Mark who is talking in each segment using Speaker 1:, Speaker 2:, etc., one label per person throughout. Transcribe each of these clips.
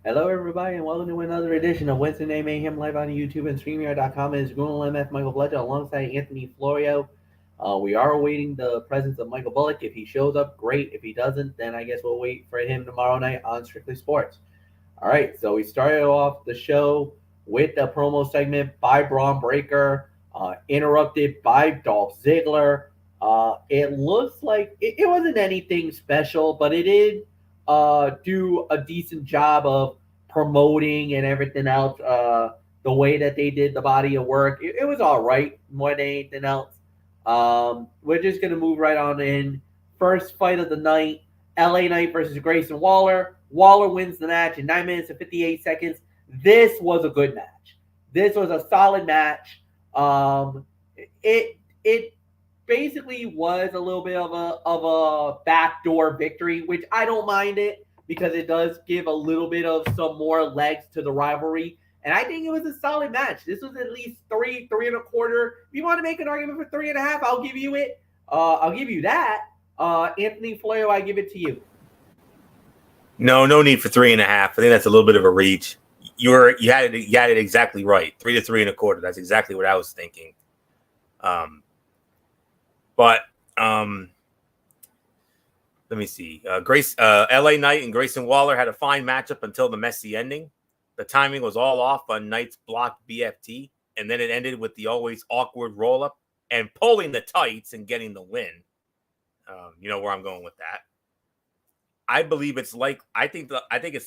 Speaker 1: Hello, everybody, and welcome to another edition of Wednesday Night Mayhem live on YouTube and StreamYard.com. It is Bruno MF Michael Fletcher alongside Anthony Florio. We are awaiting the presence of Michael Bullock. If he shows up, great. If he doesn't, then I guess we'll wait for him tomorrow night on Strictly Sports. All right, so we started off the show with the promo segment by Braun Breaker, interrupted by Dolph Ziggler. It looks like it wasn't anything special, but it did do a decent job of promoting and everything else. The way that they did the body of work, it was all right more than anything else. We're just gonna move right on in. First fight of the night: LA Knight versus Grayson Waller. Waller wins the match in 9 minutes and 58 seconds. This was a good match. This was a solid match. It basically was a little bit of a backdoor victory, which I don't mind it because it does give a little bit of some more legs to the rivalry. And I think it was a solid match. This was at least three and a quarter. If you want to make an argument for 3.5, I'll give you it. I'll give you that. Anthony Florio, I give it to you.
Speaker 2: No need for 3.5. I think that's a little bit of a reach. You had it exactly right. 3 to 3.25. That's exactly what I was thinking. But let me see. LA Knight and Grayson Waller had a fine matchup until the messy ending. The timing was all off on Knight's blocked BFT, and then it ended with the always awkward roll up and pulling the tights and getting the win. You know where I'm going with that. I think it's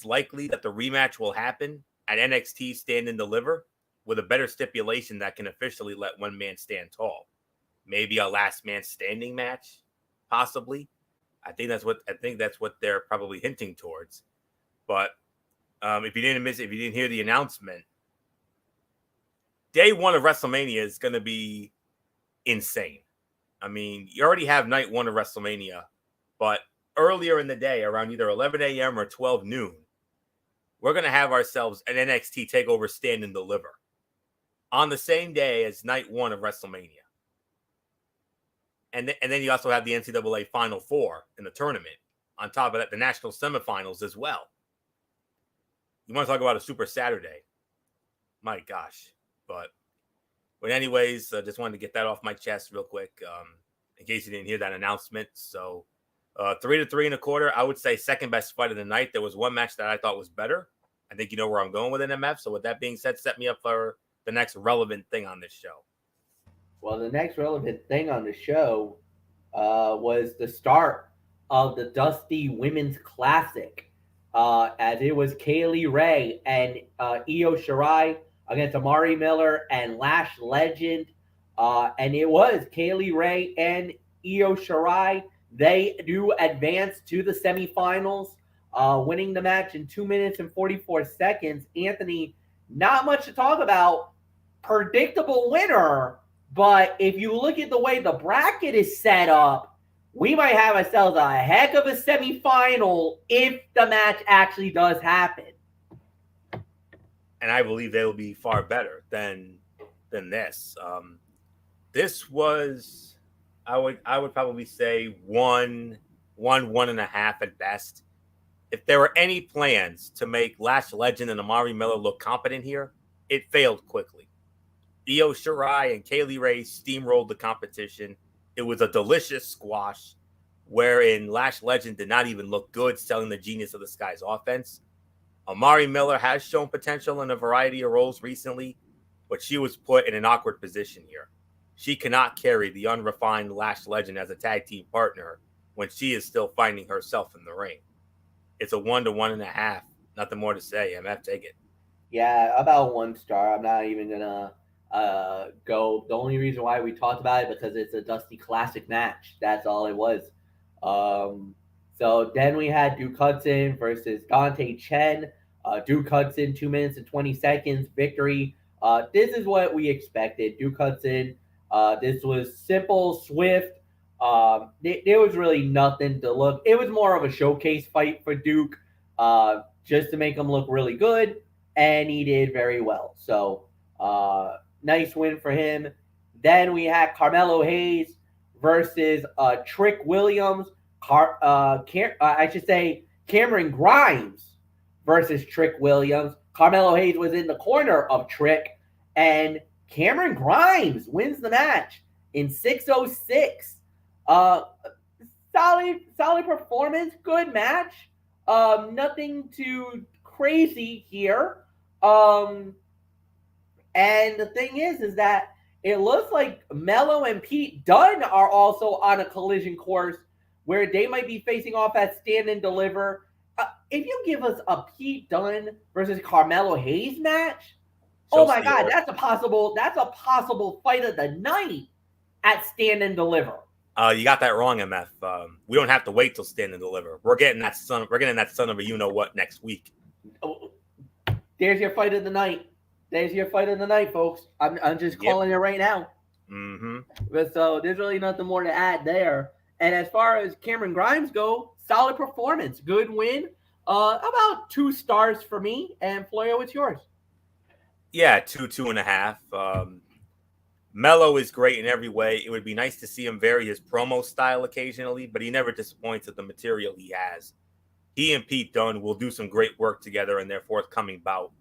Speaker 2: likely that the rematch will happen at NXT Stand and Deliver with a better stipulation that can officially let one man stand tall. Maybe a last man standing match, possibly. I think that's what they're probably hinting towards. But if you didn't hear the announcement, day one of WrestleMania is going to be insane. I mean, you already have night one of WrestleMania, but earlier in the day, around either 11 a.m. or 12 noon, we're going to have ourselves an NXT TakeOver Stand and Deliver on the same day as night one of WrestleMania. And then you also have the NCAA Final Four in the tournament. On top of that, the national semifinals as well. You want to talk about a super Saturday? My gosh. But anyways, I just wanted to get that off my chest real quick in case you didn't hear that announcement. So 3 to 3.25, I would say second best fight of the night. There was one match that I thought was better. I think you know where I'm going with NMF. So with that being said, set me up for the next relevant thing on this show.
Speaker 1: Well, the next relevant thing on the show was the start of the Dusty Women's Classic, as it was Kaylee Ray and Io Shirai against Amari Miller and Lash Legend. And it was Kaylee Ray and Io Shirai. They do advance to the semifinals, winning the match in 2 minutes and 44 seconds. Anthony, not much to talk about. Predictable winner. But if you look at the way the bracket is set up, we might have ourselves a heck of a semifinal if the match actually does happen.
Speaker 2: And I believe they will be far better than this. This was, I would probably say one and a half at best. If there were any plans to make Lash Legend and Amari Miller look competent here, it failed quickly. Io Shirai and Kaylee Ray steamrolled the competition. It was a delicious squash wherein Lash Legend did not even look good selling the Genius of the Skies offense. Amari Miller has shown potential in a variety of roles recently, but she was put in an awkward position here. She cannot carry the unrefined Lash Legend as a tag team partner when she is still finding herself in the ring. It's a 1 to 1.5. Nothing more to say. MF, take it.
Speaker 1: Yeah, about 1 star. I'm not even going to go. The only reason why we talked about it because it's a Dusty Classic match. That's all it was. So then we had Duke Hudson versus Dante Chen. Duke Hudson, 2 minutes and 20 seconds victory. This is what we expected. Duke Hudson. This was simple, swift. There was really nothing to look. It was more of a showcase fight for Duke, just to make him look really good, and he did very well. So nice win for him. Then we had Carmelo Hayes versus Trick Williams. I should say Cameron Grimes versus Trick Williams. Carmelo Hayes was in the corner of Trick, and Cameron Grimes wins the match in 6:06. Solid performance, good match. Nothing too crazy here. And the thing is that it looks like Mello and Pete Dunne are also on a collision course where they might be facing off at Stand and Deliver. If you give us a Pete Dunne versus Carmelo Hayes match, oh my God, that's a possible fight of the night at Stand and Deliver.
Speaker 2: You got that wrong, MF. We don't have to wait till Stand and Deliver. We're getting that son of a you know what next week.
Speaker 1: Oh, there's your fight of the night. There's your fight of the night, folks. I'm just calling it right now.
Speaker 2: Mm-hmm.
Speaker 1: But so there's really nothing more to add there. And as far as Cameron Grimes go, solid performance, good win. About 2 stars for me. And Florio, it's yours.
Speaker 2: Yeah, 2.5. Mello is great in every way. It would be nice to see him vary his promo style occasionally, but he never disappoints with the material he has. He and Pete Dunne will do some great work together in their forthcoming bout.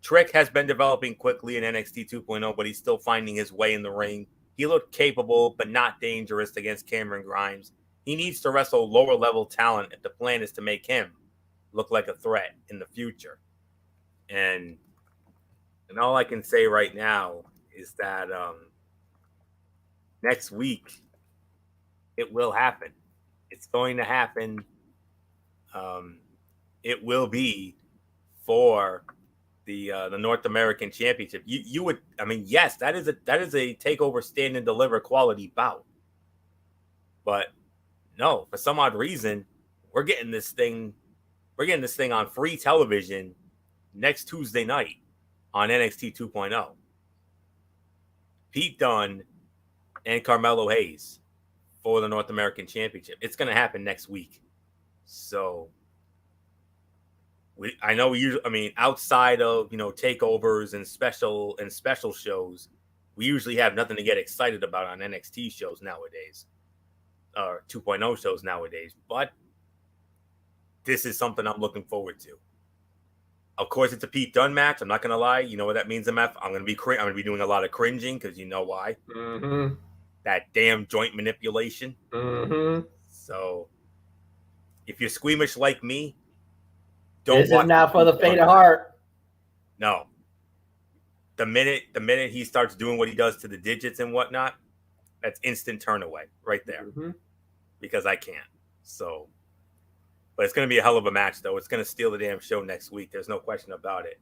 Speaker 2: Trick has been developing quickly in NXT 2.0, but he's still finding his way in the ring. He looked capable, but not dangerous against Cameron Grimes. He needs to wrestle lower-level talent if the plan is to make him look like a threat in the future. And all I can say right now is that next week it will happen. It's going to happen. It will be for the North American Championship. You would, I mean, yes, that is a takeover Stand and Deliver quality bout. But no, for some odd reason, we're getting this thing on free television next Tuesday night on NXT 2.0. Pete Dunne and Carmelo Hayes for the North American Championship. It's going to happen next week. So outside of, takeovers and special shows, we usually have nothing to get excited about on NXT shows nowadays, or 2.0 shows nowadays. But this is something I'm looking forward to. Of course, it's a Pete Dunne match. I'm not gonna lie. You know what that means, MF? I'm gonna be doing a lot of cringing because you know why.
Speaker 1: Mm-hmm.
Speaker 2: That damn joint manipulation.
Speaker 1: Mm-hmm.
Speaker 2: So, if you're squeamish like me,
Speaker 1: this is not for the faint of heart.
Speaker 2: No. The minute he starts doing what he does to the digits and whatnot, that's instant turn away right there.
Speaker 1: Mm-hmm.
Speaker 2: Because I can't. So. But it's going to be a hell of a match, though. It's going to steal the damn show next week. There's no question about it.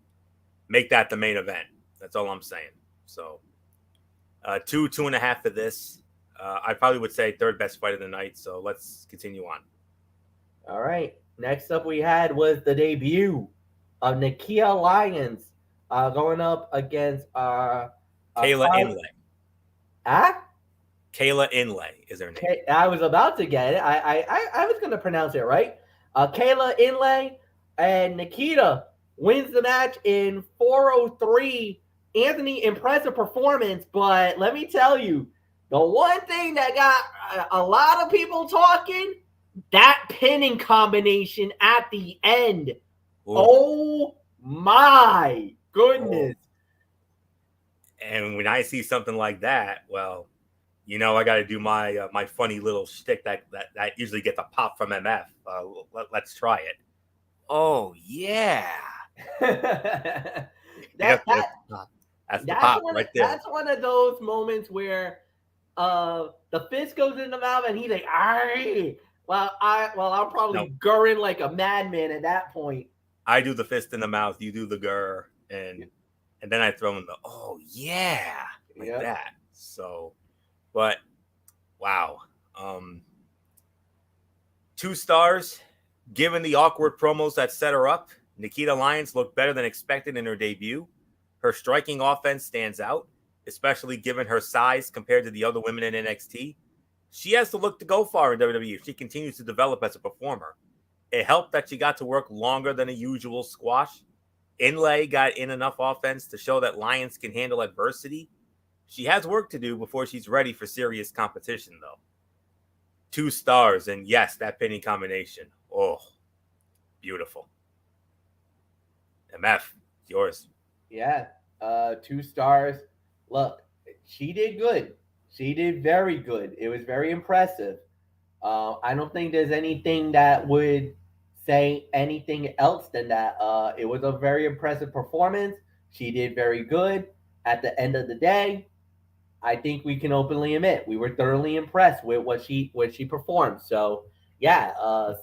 Speaker 2: Make that the main event. That's all I'm saying. So, 2.5 for this. I probably would say third best fight of the night. So let's continue on.
Speaker 1: All right. Next up we had was the debut of Nikita Lyons going up against
Speaker 2: Kayla Inlay. Kayla Inlay is her name.
Speaker 1: I was about to get it. I was going to pronounce it right. Kayla Inlay and Nikita wins the match in 4:03. Anthony, impressive performance, but let me tell you, the one thing that got a lot of people talking, that pinning combination at the end. Ooh. Oh my goodness.
Speaker 2: Oh. And when I see something like that, well, I got to do my my funny little shtick that usually gets a pop from MF. Let's try it. Oh yeah, that's the pop right there.
Speaker 1: That's one of those moments where the fist goes in the mouth and he's like, "Aye." I'm probably gurring like a madman at that point.
Speaker 2: I do the fist in the mouth, you do the gur, and then I throw in the oh yeah like that. So. But, wow. 2 stars. Given the awkward promos that set her up, Nikita Lyons looked better than expected in her debut. Her striking offense stands out, especially given her size compared to the other women in NXT. She has the look to go far in WWE if she continues to develop as a performer. It helped that she got to work longer than a usual squash. Inlay got in enough offense to show that Lyons can handle adversity. She has work to do before she's ready for serious competition, though. 2 stars, and yes, that pinning combination. Oh, beautiful. MF, yours.
Speaker 1: Yeah, 2 stars. Look, she did good. She did very good. It was very impressive. I don't think there's anything that would say anything else than that. It was a very impressive performance. She did very good. At the end of the day, I think we can openly admit we were thoroughly impressed with what she performed. So yeah,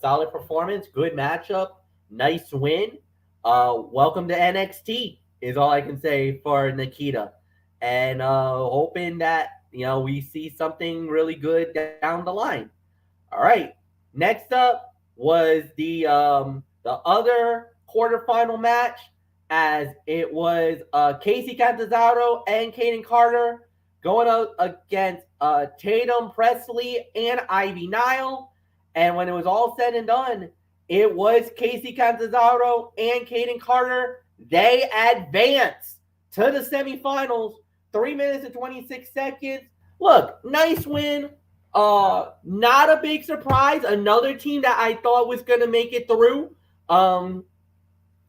Speaker 1: solid performance, good matchup, nice win. Welcome to NXT is all I can say for Nikita, and hoping that we see something really good down the line. All right, next up was the other quarterfinal match, as it was Casey Catanzaro and Kaden Carter going up against Tatum Presley and Ivy Nile. And when it was all said and done, it was Casey Catanzaro and Kaden Carter. They advanced to the semifinals, 3 minutes and 26 seconds. Look, nice win. Not a big surprise. Another team that I thought was going to make it through.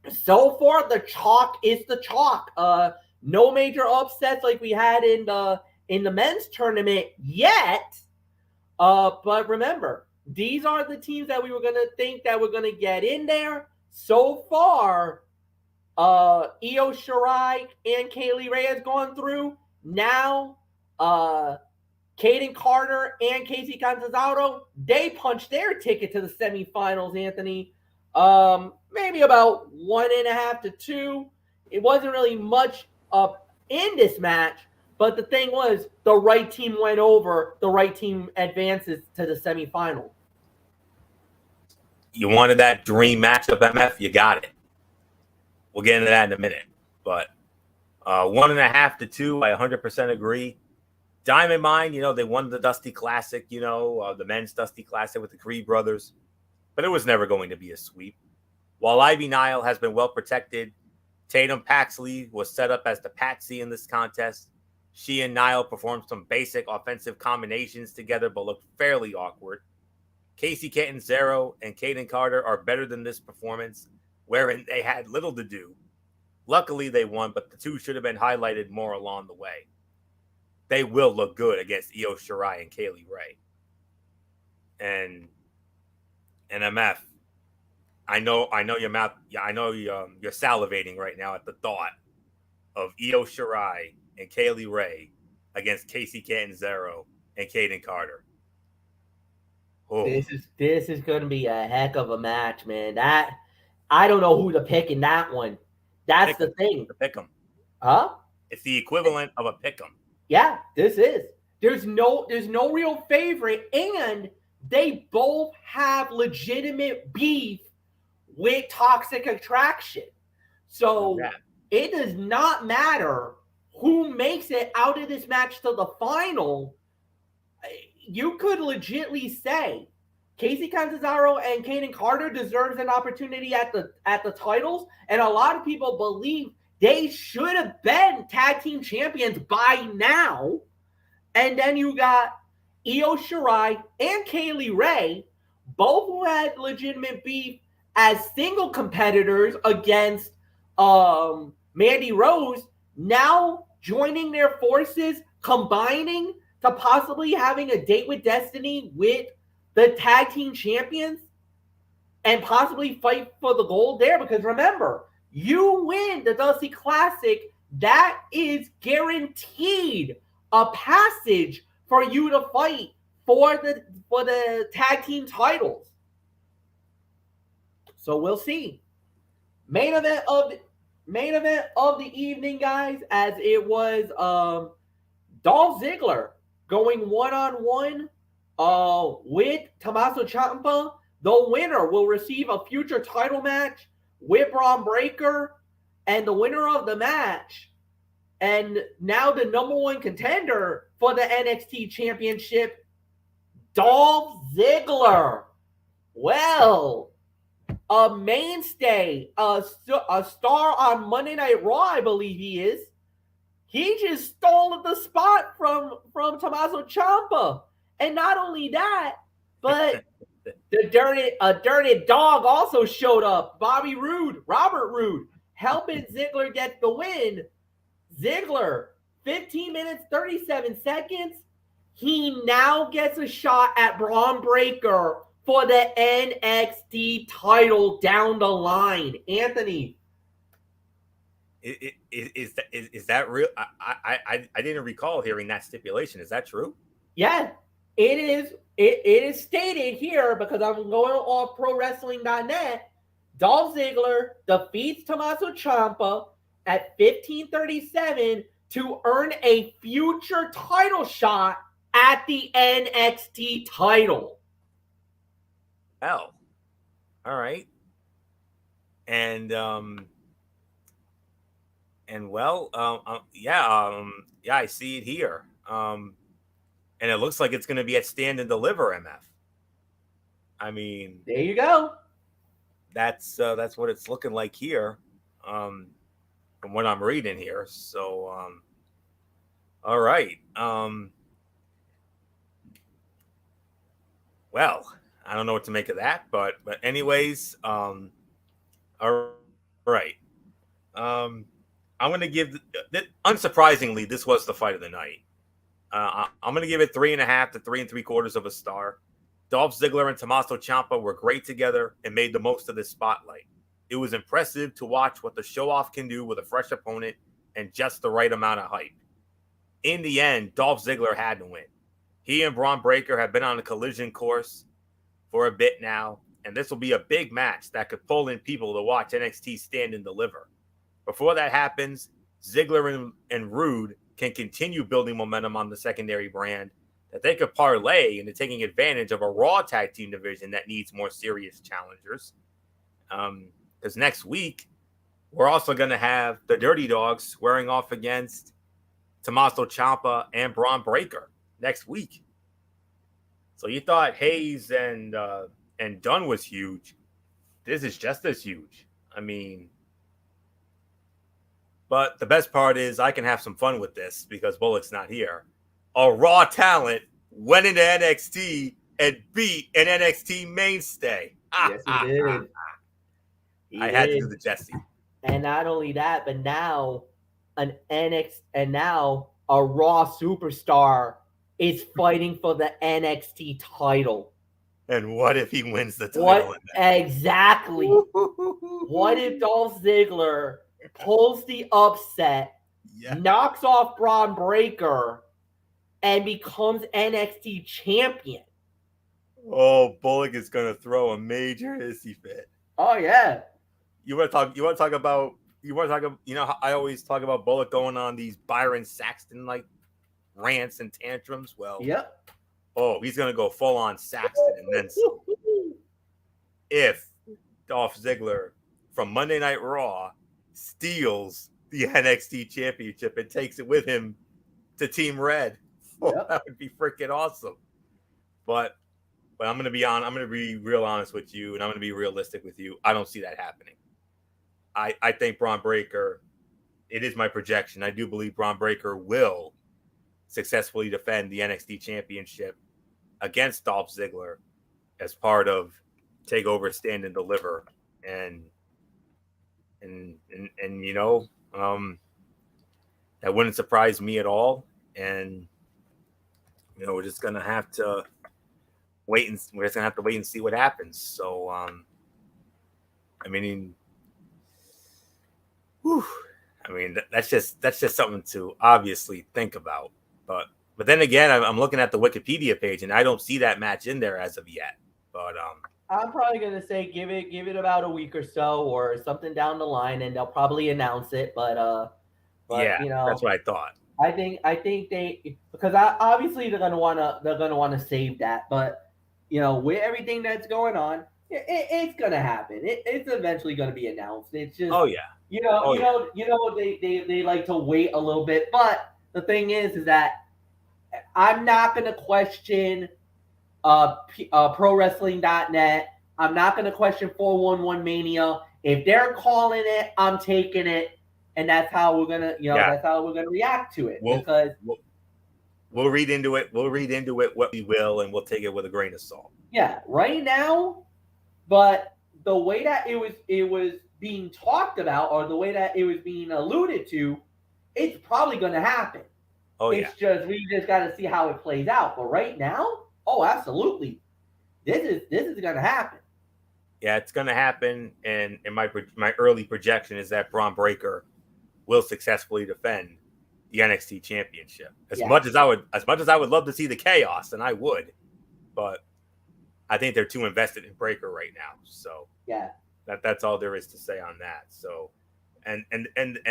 Speaker 1: So far, the chalk is the chalk. No major upsets like we had in the men's tournament yet. But remember, these are the teams that we were going to think that were going to get in there. So far, Io Shirai and Kaylee Ray has gone through. Now, Kaden Carter and Casey Catanzaro, they punched their ticket to the semifinals, Anthony. Maybe about 1.5 to 2. It wasn't really much up in this match, but the thing was, the right team went over, the right team advances to the semifinal.
Speaker 2: You wanted that dream matchup, MF? You got it. We'll get into that in a minute. But 1.5 to 2, I 100% agree. Diamond Mine, they won the Dusty Classic, the men's Dusty Classic with the Creed brothers. But it was never going to be a sweep. While Ivy Nile has been well protected, Tatum Paxley was set up as the patsy in this contest. She and Nile performed some basic offensive combinations together, but looked fairly awkward. Casey Catanzaro and Kaden Carter are better than this performance, wherein they had little to do. Luckily, they won, but the two should have been highlighted more along the way. They will look good against Io Shirai and Kaylee Ray. And MF, I know your mouth. Yeah, I know you're salivating right now at the thought of Io Shirai and Kaylee Ray against Casey Catanzaro and Kaden Carter.
Speaker 1: Oh. This is going to be a heck of a match, man. That I don't know who to pick in that one. That's the thing.
Speaker 2: Pick 'em.
Speaker 1: Huh?
Speaker 2: It's the equivalent of a pick 'em.
Speaker 1: Yeah, this is. There's no real favorite, and they both have legitimate beef with Toxic Attraction. So it does not matter who makes it out of this match to the final. You could legitimately say Casey Catanzaro and Kaden Carter deserves an opportunity at the titles, and a lot of people believe they should have been tag team champions by now. And then you got Io Shirai and Kaylee Ray, both who had legitimate beef as single competitors against Mandy Rose, now joining their forces, combining to possibly having a date with Destiny with the tag team champions and possibly fight for the gold there. Because remember, you win the Dusty Classic, that is guaranteed a passage for you to fight for the tag team titles. So we'll see. Main event of the evening, guys, as it was Dolph Ziggler going one-on-one with Tommaso Ciampa. The winner will receive a future title match with Braun Breaker, and the winner of the match, and now the number one contender for the NXT Championship, Dolph Ziggler. Well, a mainstay, a star on Monday Night Raw, I believe he is. He just stole the spot from Tommaso Ciampa. And not only that, but a dirty dog also showed up. Robert Roode, helping Ziggler get the win. Ziggler, 15 minutes, 37 seconds. He now gets a shot at Braun Breaker for the NXT title down the line. Anthony.
Speaker 2: Is that real? I didn't recall hearing that stipulation. Is that true?
Speaker 1: Yeah, it is. It is stated here because I'm going off ProWrestling.net. Dolph Ziggler defeats Tommaso Ciampa at 15:37 to earn a future title shot at the NXT title.
Speaker 2: Oh, all right. And I see it here. And it looks like it's going to be at Stand and Deliver, MF. I mean,
Speaker 1: there you go.
Speaker 2: That's what it's looking like here, from what I'm reading here. So, all right. Well, I don't know what to make of that, but anyways, all right. I'm going to give. Unsurprisingly, this was the fight of the night. I'm going to give it 3.5 to 3 3/4 of a star. Dolph Ziggler and Tommaso Ciampa were great together and made the most of this spotlight. It was impressive to watch what the show-off can do with a fresh opponent and just the right amount of hype. In the end, Dolph Ziggler had to win. He and Braun Breaker have been on a collision course for a bit now, and this will be a big match that could pull in people to watch NXT Stand and Deliver. Before that happens, Ziggler and Rude can continue building momentum on the secondary brand that they could parlay into taking advantage of a Raw tag team division that needs more serious challengers. Because next week, we're also going to have the Dirty Dogs squaring off against Tommaso Ciampa and Braun Breaker next week. So you thought Hayes and Dunn was huge. This is just as huge. I mean, but the best part is I can have some fun with this because Bullock's not here. A Raw talent went into NXT and beat an NXT mainstay.
Speaker 1: Yes, he did.
Speaker 2: I had to do the Jesse.
Speaker 1: And not only that, but now a Raw superstar is fighting for the NXT title.
Speaker 2: And what if he wins the title?
Speaker 1: Exactly. What if Dolph Ziggler pulls the upset, knocks off Braun Breaker, and becomes NXT champion?
Speaker 2: Oh, Bullock is gonna throw a major hissy fit.
Speaker 1: Oh yeah.
Speaker 2: You want to talk about? You know how I always talk about Bullock going on these Byron Saxton like rants and tantrums. Well,
Speaker 1: yep.
Speaker 2: Oh, he's gonna go full on Saxton and then some. If Dolph Ziggler from Monday Night Raw steals the NXT championship and takes it with him to Team Red, that would be freaking awesome. But I'm gonna be real honest with you, and I'm gonna be realistic with you. I don't see that happening. I think Braun Breaker, it is my projection. I do believe Braun Breaker will successfully defend the NXT championship against Dolph Ziggler as part of TakeOver Stand and Deliver. And you know, that wouldn't surprise me at all. And you know, we're just gonna have to wait and see what happens. So I mean, that's just something to obviously think about. But then again, I'm looking at the Wikipedia page and I don't see that match in there as of yet. But
Speaker 1: I'm probably gonna say give it about a week or so or something down the line, and they'll probably announce it. But
Speaker 2: yeah,
Speaker 1: you know,
Speaker 2: that's what I thought.
Speaker 1: I think they, because obviously they're gonna wanna save that. But you know, with everything that's going on, it's gonna happen. It's eventually gonna be announced. It's just you know they like to wait a little bit. But the thing is that I'm not gonna question ProWrestling.net. I'm not gonna question 411 Mania. If they're calling it, I'm taking it, and that's how we're gonna that's how we're gonna react to it. Because
Speaker 2: we'll read into it. We'll read into it what we will, and we'll take it with a grain of salt.
Speaker 1: Yeah, right now. But the way that it was being talked about or the way that it was being alluded to, it's probably going to happen.
Speaker 2: Oh,
Speaker 1: it's just we just got to see how it plays out. But right now, oh, absolutely, this is going to happen.
Speaker 2: Yeah, it's going to happen. And my early projection is that Braun Breaker will successfully defend the NXT Championship. As much as I would love to see the chaos, and I would, but I think they're too invested in Breaker right now. So
Speaker 1: yeah,
Speaker 2: that's all there is to say on that. So, and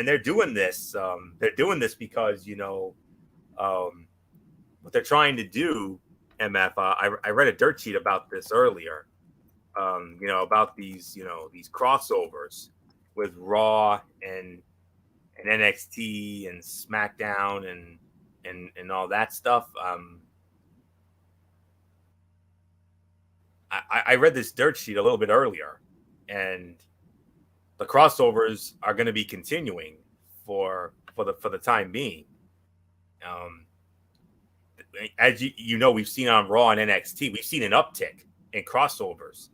Speaker 2: they're doing this. They're doing this because what they're trying to do. MF, I read a dirt sheet about this earlier. About these crossovers with Raw and NXT and SmackDown and all that stuff. I read this dirt sheet a little bit earlier, and the crossovers are going to be continuing for the time being. As we've seen on Raw and NXT, we've seen an uptick in crossovers.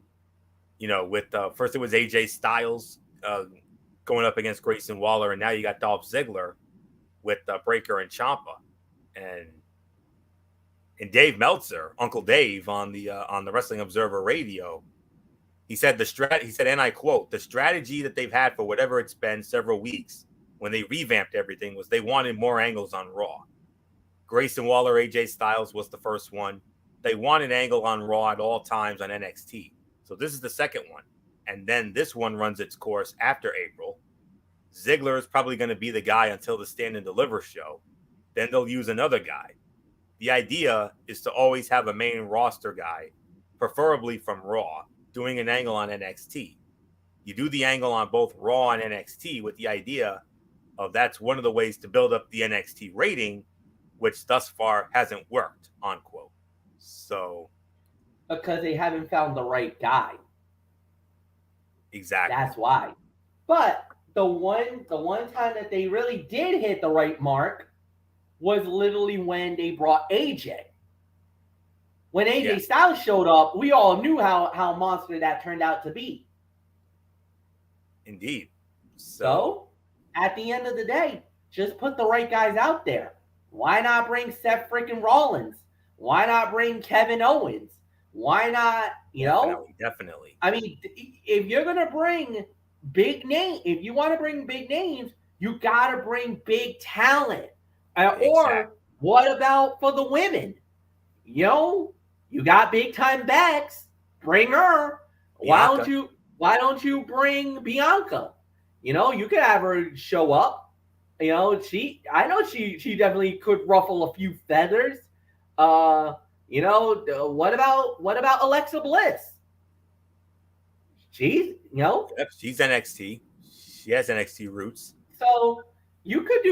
Speaker 2: With first it was AJ Styles going up against Grayson Waller, and now you got Dolph Ziggler with Breaker and Ciampa, and Dave Meltzer, Uncle Dave, on the Wrestling Observer Radio, he said and I quote, the strategy that they've had for whatever it's been several weeks when they revamped everything was they wanted more angles on Raw. Grayson Waller, AJ Styles was the first one. They want an angle on Raw at all times on NXT. So this is the second one. And then this one runs its course after April. Ziggler is probably going to be the guy until the Stand and Deliver show. Then they'll use another guy. The idea is to always have a main roster guy, preferably from Raw, doing an angle on NXT. You do the angle on both Raw and NXT with the idea of that's one of the ways to build up the NXT rating, which thus far hasn't worked, unquote. So,
Speaker 1: because they haven't found the right guy.
Speaker 2: Exactly.
Speaker 1: That's why. But the one time that they really did hit the right mark was literally when they brought AJ. When AJ Styles showed up, we all knew how monster that turned out to be.
Speaker 2: Indeed.
Speaker 1: So, at the end of the day, just put the right guys out there. Why not bring Seth freaking Rollins? Why not bring Kevin Owens? Why not,
Speaker 2: Definitely.
Speaker 1: I mean, if you're going to bring big names, if you want to bring big names, you got to bring big talent. Exactly. Or what about for the women? You got big time Bex. Bring her.
Speaker 2: Bianca.
Speaker 1: Why don't you bring Bianca? You could have her show up. I know she definitely could ruffle a few feathers. What about Alexa Bliss? She's
Speaker 2: she's NXT. She has NXT roots.
Speaker 1: So you could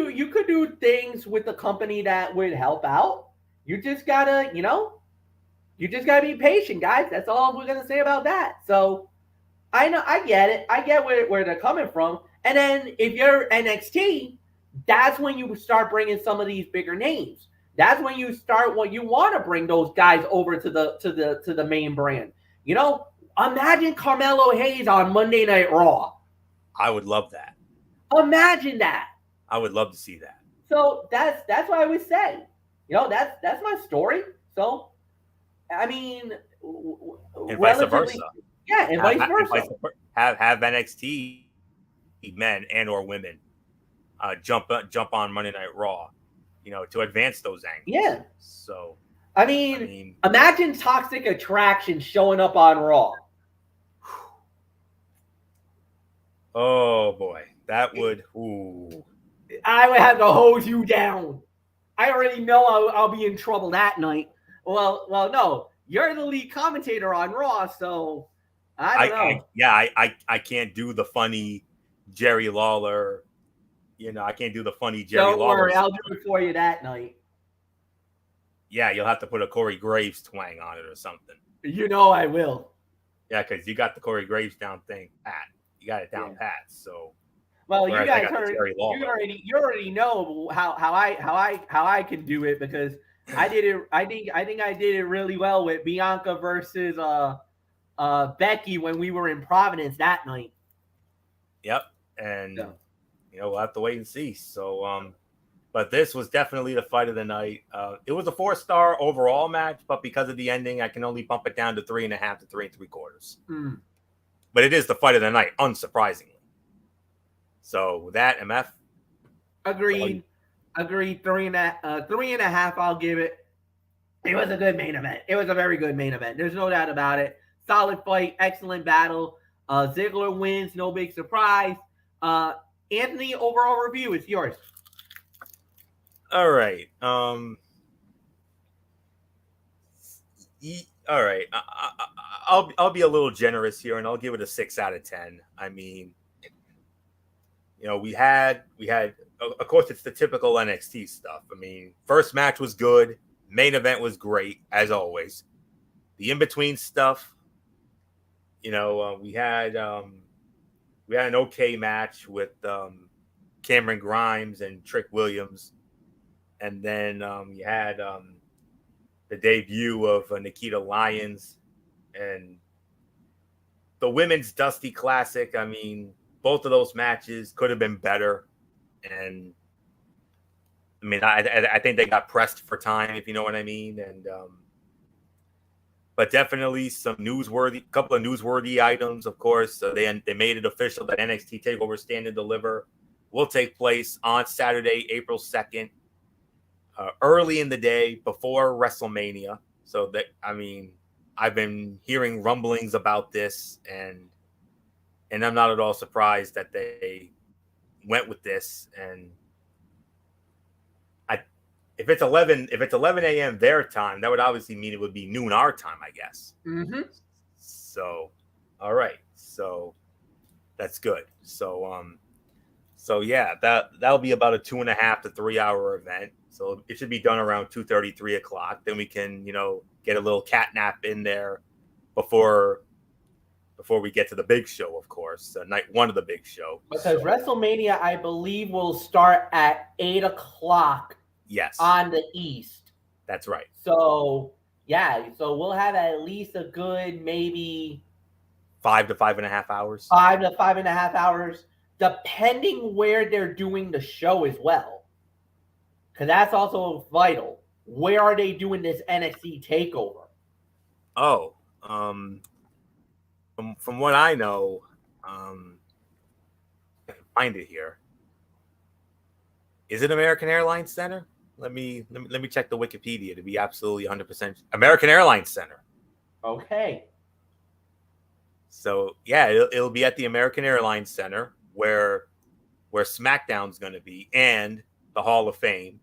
Speaker 1: do things with the company that would help out. You just gotta be patient, guys. That's all we're gonna say about that. So I get it. I get where they're coming from. And then if you're NXT, that's when you start bringing some of these bigger names. That's when you start when you want to bring those guys over to the main brand. Imagine Carmelo Hayes on Monday Night Raw.
Speaker 2: I would love that.
Speaker 1: Imagine that.
Speaker 2: I would love to see that.
Speaker 1: So that's what I would say. That's my story. So, I mean,
Speaker 2: and vice versa.
Speaker 1: Yeah, and vice versa.
Speaker 2: Have NXT men and or women jump on Monday Night Raw, to advance those angles.
Speaker 1: Yeah.
Speaker 2: So,
Speaker 1: I mean, imagine Toxic Attraction showing up on Raw.
Speaker 2: Oh boy, that would. Ooh.
Speaker 1: I would have to hose you down. I already know I'll be in trouble that night. Well, no, you're the lead commentator on Raw, so I don't know.
Speaker 2: I can't do the funny Jerry Lawler. I can't do the funny Jerry Lawler.
Speaker 1: Don't worry, I'll do it for you that night.
Speaker 2: Yeah, you'll have to put a Corey Graves twang on it or something.
Speaker 1: I will.
Speaker 2: Yeah, because you got the Corey Graves down thing pat. You got it down pat. So,
Speaker 1: well, you guys you already know how I can do it because I did it. I think I did it really well with Bianca versus Becky when we were in Providence that night.
Speaker 2: Yep. And
Speaker 1: Yeah.
Speaker 2: we'll have to wait and see. So but this was definitely the fight of the night. It was a 4-star overall match, but because of the ending, I can only bump it down to 3.5 to 3 3/4.
Speaker 1: Mm.
Speaker 2: But it is the fight of the night, unsurprisingly. So with that, MF.
Speaker 1: Agreed. 3.5. I'll give it. It was a good main event. It was a very good main event. There's no doubt about it. Solid fight, excellent battle. Ziggler wins, no big surprise. Anthony, overall review is yours.
Speaker 2: All right. All right. I'll be a little generous here, and I'll give it a 6 out of 10. I mean, we had. Of course, it's the typical NXT stuff. I mean, first match was good. Main event was great, as always. The in-between stuff, we had an okay match with Cameron Grimes and Trick Williams. And then you had the debut of Nikita Lyons and the Women's Dusty Classic. I mean, both of those matches could have been better. And I mean, I think they got pressed for time, if you know what I mean. And but definitely some couple of newsworthy items. Of course, they made it official that NXT Takeover Stand and Deliver will take place on Saturday, April 2nd, early in the day before WrestleMania. So that I've been hearing rumblings about this, and I'm not at all surprised that they went with this. And if it's 11 a.m. their time, that would obviously mean it would be noon our time, I guess.
Speaker 1: Mm-hmm.
Speaker 2: So, all right. So that's good. So yeah, that'll be about a 2.5 to 3 hour event. So it should be done around 2:30, 3 o'clock. Then we can, get a little catnap in there before we get to the big show, of course, night one of the big show.
Speaker 1: Because WrestleMania, I believe, will start at 8 o'clock.
Speaker 2: Yes.
Speaker 1: On the East.
Speaker 2: That's right.
Speaker 1: So, yeah. So we'll have at least a good maybe
Speaker 2: 5 to 5.5 hours.
Speaker 1: 5 to 5.5 hours, depending where they're doing the show as well. Because that's also vital. Where are they doing this NXT takeover?
Speaker 2: Oh, from what I know, I can find it here. Is it American Airlines Center? Let me check the Wikipedia to be absolutely 100%. American Airlines Center.
Speaker 1: Okay.
Speaker 2: So yeah, it'll be at the American Airlines Center where SmackDown's going to be, and the Hall of Fame,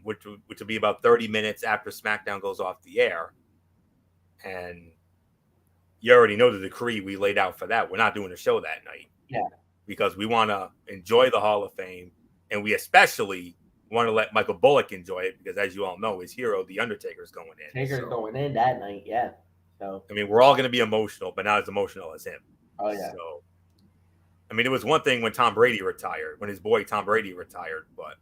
Speaker 2: which will be about 30 minutes after SmackDown goes off the air. And you already know the decree we laid out for that. We're not doing a show that night.
Speaker 1: Yeah.
Speaker 2: Because we want to enjoy the Hall of Fame, and we especially want to let Michael Bullock enjoy it because, as you all know, his hero, The Undertaker, is going in.
Speaker 1: Taker's going in that night, yeah. So
Speaker 2: I mean, we're all going to be emotional, but not as emotional as him.
Speaker 1: Oh yeah.
Speaker 2: So I mean, it was one thing when Tom Brady retired, when his boy Tom Brady retired, but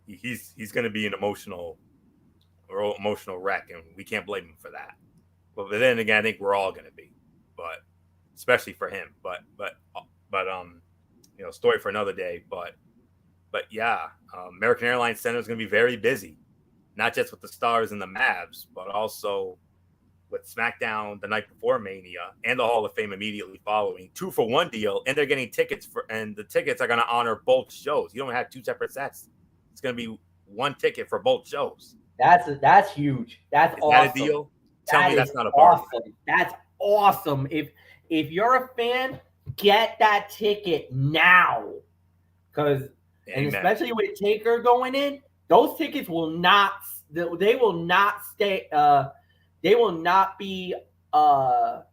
Speaker 2: he's going to be an emotional wreck, and we can't blame him for that. But then again, I think we're all going to be, but especially for him. But story for another day. But yeah, American Airlines Center is going to be very busy, not just with the Stars and the Mavs, but also with SmackDown the night before Mania and the Hall of Fame immediately following. 2-for-1 deal, and they're getting tickets and the tickets are going to honor both shows. You don't have two separate sets. It's going to be one ticket for both shows.
Speaker 1: That's huge. That's awesome.
Speaker 2: That a deal? Tell me that's not a bargain.
Speaker 1: Awesome. That's awesome. If you're a fan, get that ticket now. And especially with Taker going in, those tickets will not stay. They will not be. There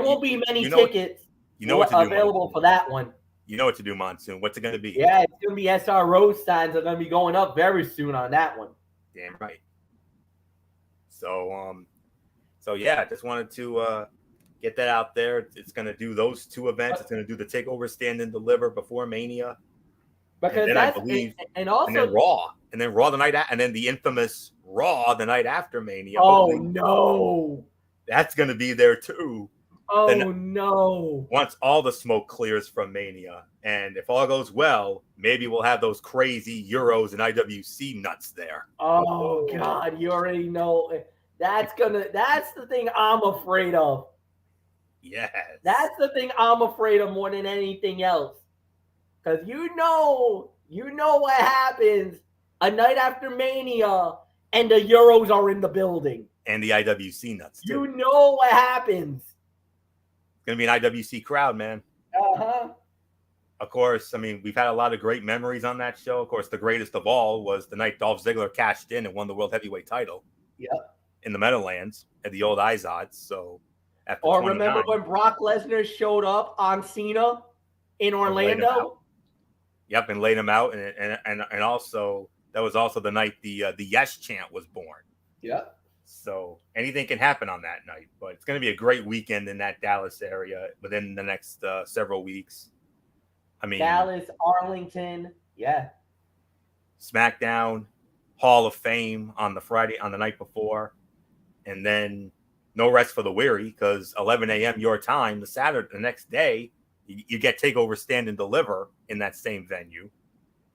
Speaker 1: won't be many tickets available for that one.
Speaker 2: You know what to do, Monsoon. What's it going to be?
Speaker 1: Yeah, it's going to be SRO signs are going to be going up very soon on that one.
Speaker 2: Damn right. So yeah, just wanted to get that out there. It's going to do those two events. It's going to do the Takeover Stand and Deliver before Mania.
Speaker 1: Because
Speaker 2: and then Raw the night and then the infamous Raw the night after Mania.
Speaker 1: Oh no,
Speaker 2: that's going to be there too.
Speaker 1: Oh, no.
Speaker 2: Once all the smoke clears from Mania, and if all goes well, maybe we'll have those crazy Euros and IWC nuts there.
Speaker 1: Oh, God, you already know. That's the thing I'm afraid of.
Speaker 2: Yes.
Speaker 1: That's the thing I'm afraid of more than anything else. Because you know what happens a night after Mania and the Euros are in the building.
Speaker 2: And the IWC nuts, too.
Speaker 1: You know what happens.
Speaker 2: It's going to be an IWC crowd, man.
Speaker 1: Uh-huh.
Speaker 2: Of course, I mean, we've had a lot of great memories on that show. Of course, the greatest of all was the night Dolph Ziggler cashed in and won the World Heavyweight title.
Speaker 1: Yep.
Speaker 2: In the Meadowlands at the old Izods. So,
Speaker 1: or remember when Brock Lesnar showed up on Cena in Orlando?
Speaker 2: Yep, and laid him out, and also that was also the night the Yes chant was born.
Speaker 1: Yep.
Speaker 2: So anything can happen on that night, but it's going to be a great weekend in that Dallas area within the next several weeks. I mean,
Speaker 1: Dallas, Arlington, yeah.
Speaker 2: SmackDown, Hall of Fame on the night before, and then no rest for the weary because 11 a.m. your time, the next day, you get TakeOver Stand and Deliver in that same venue.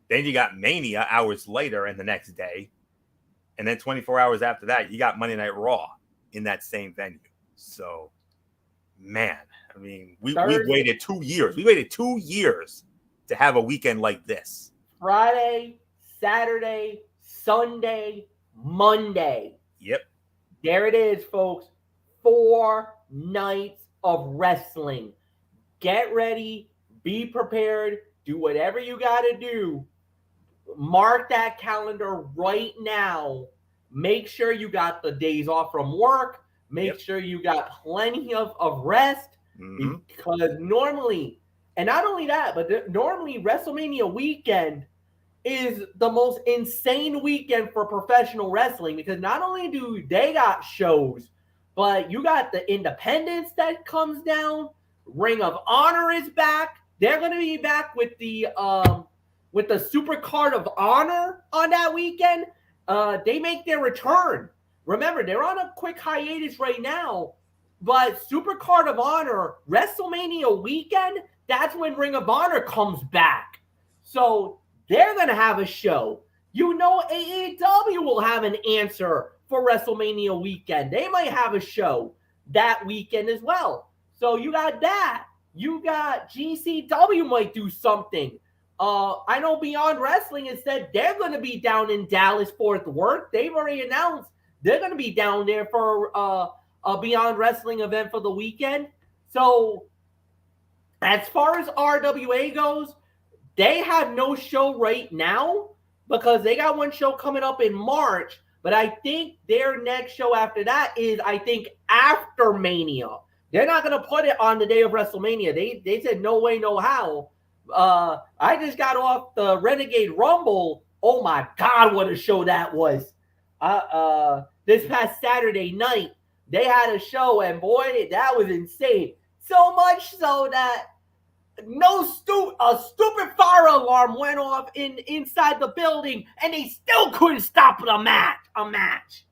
Speaker 2: Then you got Mania hours later and the next day. And then 24 hours after that, you got Monday Night Raw in that same venue. So, man, I mean, we've waited 2 years. We waited 2 years to have a weekend like this.
Speaker 1: Friday, Saturday, Sunday, Monday.
Speaker 2: Yep.
Speaker 1: There it is, folks. 4 nights of wrestling. Get ready. Be prepared. Do whatever you got to do. Mark that calendar right now. Make sure you got the days off from work. Make sure you got plenty of rest.
Speaker 2: Mm-hmm.
Speaker 1: Because normally, and not only that, but normally WrestleMania weekend is the most insane weekend for professional wrestling because not only do they got shows, but you got the Independence that comes down. Ring of Honor is back. They're going to be back with the Super Card of Honor on that weekend. They make their return. Remember, they're on a quick hiatus right now, but Super Card of Honor, WrestleMania weekend, that's when Ring of Honor comes back. So they're going to have a show. You know, AEW will have an answer for WrestleMania weekend. They might have a show that weekend as well. So you got that. You got GCW might do something. I know Beyond Wrestling has said they're going to be down in Dallas, Fort Worth. They've already announced they're going to be down there for a Beyond Wrestling event for the weekend. So as far as RWA goes, they have no show right now because they got one show coming up in March. But I think their next show after that is, I think, after Mania. They're not going to put it on the day of WrestleMania. They said no way, no how. I just got off the Renegade Rumble. Oh, my God, what a show that was. This past Saturday night, they had a show, and boy, that was insane. So much so that a stupid fire alarm went off inside the building, and they still couldn't stop a match.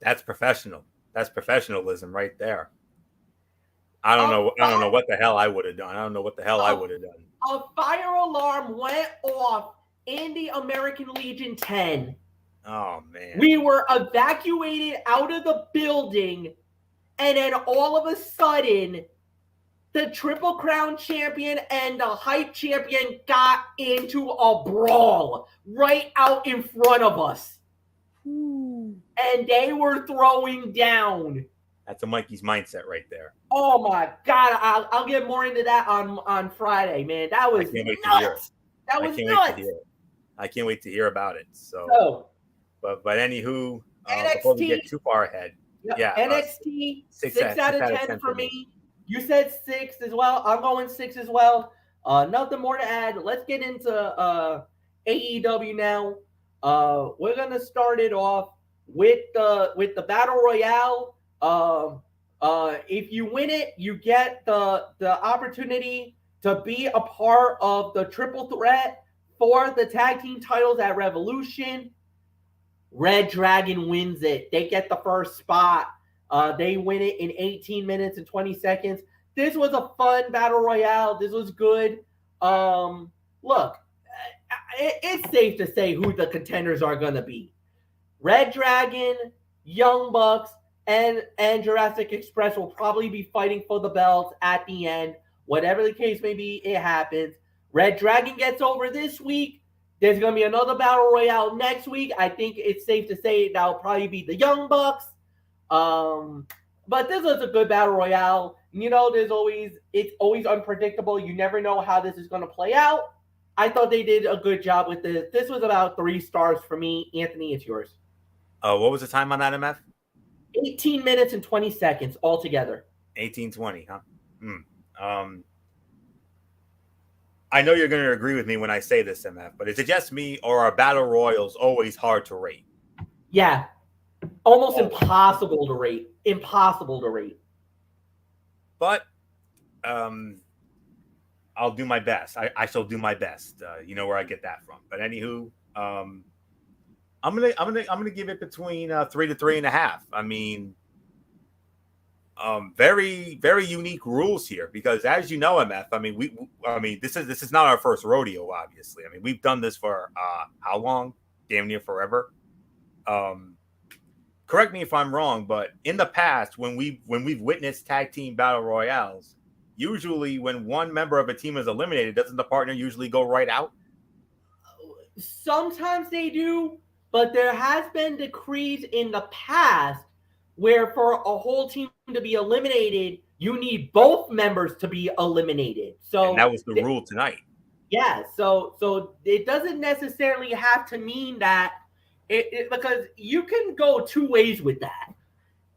Speaker 2: That's professional. That's professionalism right there. I don't know what the hell I would have done. A
Speaker 1: fire alarm went off in the American Legion 10.
Speaker 2: Oh, man.
Speaker 1: We were evacuated out of the building, and then all of a sudden, the Triple Crown champion and the Hype champion got into a brawl right out in front of us. And they were throwing down.
Speaker 2: That's a Mikey's mindset right there.
Speaker 1: Oh my God! I'll get more into that on Friday, man. That was nuts. That was nuts.
Speaker 2: I can't wait to hear about it. So but anywho, before we get too far ahead,
Speaker 1: NXT 6 out of 10 for me. You said 6 as well. I'm going 6 as well. Nothing more to add. Let's get into AEW now. We're gonna start it off with the Battle Royale. If you win it, you get the opportunity to be a part of the triple threat for the tag team titles at Revolution. Red Dragon wins it. They get the first spot. They win it in 18 minutes and 20 seconds. This was a fun battle royale. This was good. Look, it's safe to say who the contenders are going to be. Red Dragon, Young Bucks, and Jurassic Express will probably be fighting for the belts at the end. Whatever the case may be, it happens. Red Dragon gets over this week. There's going to be another battle royale next week. I think it's safe to say that'll probably be the Young Bucks. But this was a good battle royale. It's always unpredictable. You never know how this is going to play out. I thought they did a good job with this. This was about 3 stars for me. Anthony, it's yours.
Speaker 2: What was the time on that, MF?
Speaker 1: 18 minutes and 20 seconds altogether.
Speaker 2: 18:20, huh? I know you're going to agree with me when I say this, MF, but is it just me, or are battle royals always hard to rate?
Speaker 1: Yeah. Almost impossible to rate. Impossible to rate.
Speaker 2: But I'll do my best. I shall do my best. You know where I get that from. But anywho, I'm gonna give it between 3 to 3.5. I mean, very, very unique rules here because, as you know, MF. I mean, this is not our first rodeo. Obviously, I mean, we've done this for how long? Damn near forever. Correct me if I'm wrong, but in the past, when we've witnessed tag team battle royales, usually when one member of a team is eliminated, doesn't the partner usually go right out?
Speaker 1: Sometimes they do, but there has been decrees in the past where for a whole team to be eliminated, you need both members to be eliminated. So
Speaker 2: and that was the rule tonight.
Speaker 1: Yeah, so it doesn't necessarily have to mean that because you can go 2 ways with that.